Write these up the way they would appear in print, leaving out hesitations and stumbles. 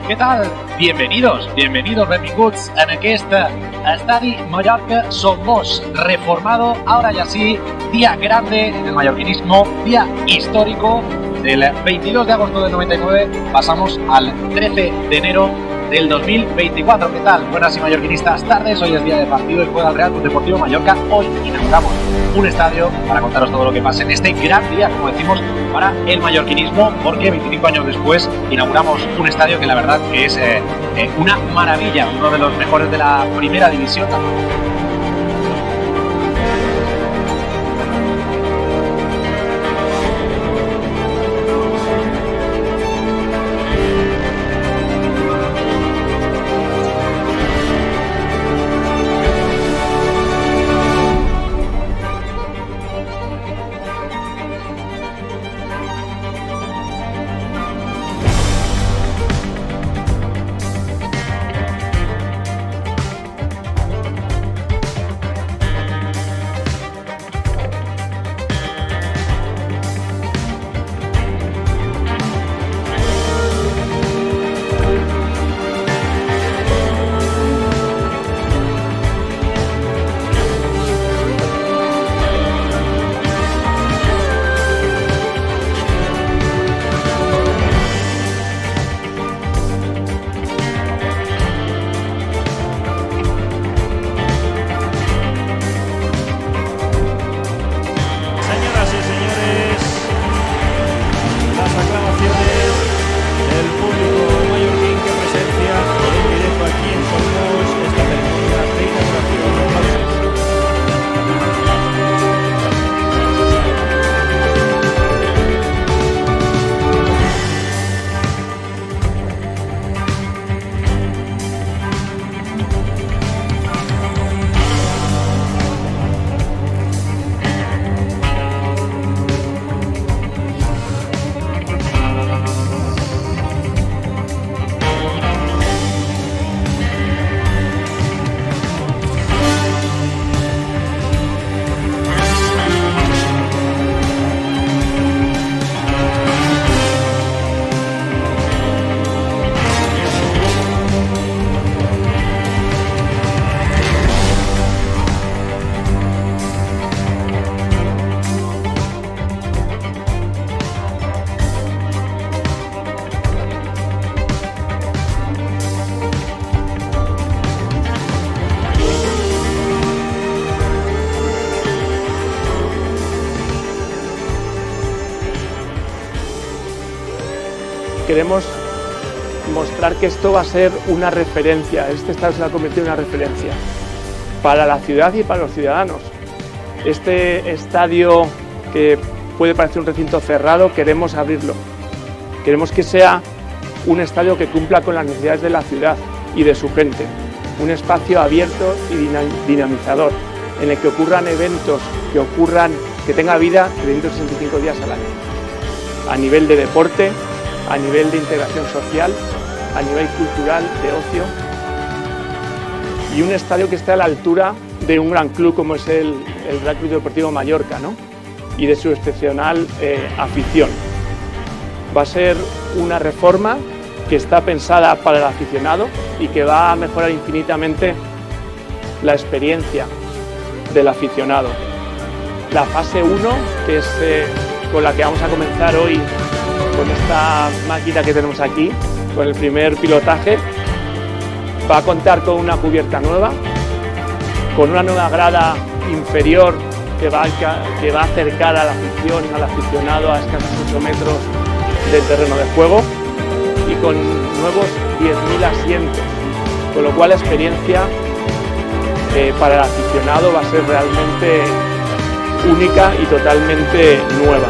Què tal? Bienvenidos, benvinguts en aquest Estadi Mallorca Son Dos, reformado, ahora ya sí, día grande del mallorquinismo, día histórico. Del 22 de agosto del 99 pasamos al 13 de enero del 2024. ¿Qué tal? Buenas y mallorquinistas tardes. Hoy es día de partido y juega el Real Club Deportivo Mallorca. Hoy inauguramos un estadio para contaros todo lo que pasa en este gran día, como decimos, para el mallorquinismo, porque 25 años después inauguramos un estadio que la verdad que es una maravilla, uno de los mejores de la primera división. Queremos mostrar que esto va a ser una referencia, este estadio se va a convertir en una referencia para la ciudad y para los ciudadanos. Este estadio, que puede parecer un recinto cerrado, queremos abrirlo. Queremos que sea un estadio que cumpla con las necesidades de la ciudad y de su gente. Un espacio abierto y dinamizador, en el que ocurran eventos, que tenga vida 365 días al año. A nivel de deporte, a nivel de integración social, a nivel cultural, de ocio, y un estadio que esté a la altura de un gran club como es el Real Club Deportivo Mallorca, ¿no? Y de su excepcional afición. Va a ser una reforma que está pensada para el aficionado y que va a mejorar infinitamente la experiencia del aficionado. La fase 1, que es con la que vamos a comenzar hoy, con esta máquina que tenemos aquí, con el primer pilotaje, va a contar con una cubierta nueva, con una nueva grada inferior que va a acercar a la afición, al aficionado a escasos 8 metros del terreno de juego, y con nuevos 10.000 asientos, con lo cual la experiencia para el aficionado va a ser realmente única y totalmente nueva.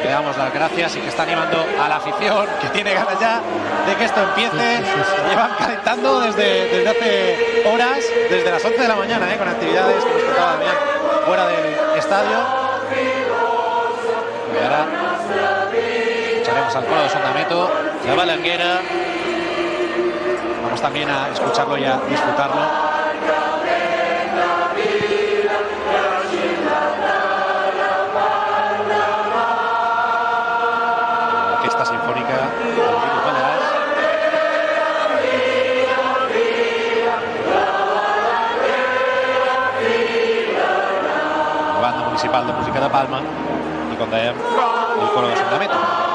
Le damos las gracias y que está animando a la afición, que tiene ganas ya de que esto empiece. Llevan calentando desde hace horas, desde las 11 de la mañana, con actividades que nos contaba Damián fuera del estadio. Y ahora escucharemos al coro de Sondameto, la Balanguera. Vamos también a escucharlo y a disfrutarlo. Sinfónica la Banda Municipal de Música de Palma y con el coro de Sondameto.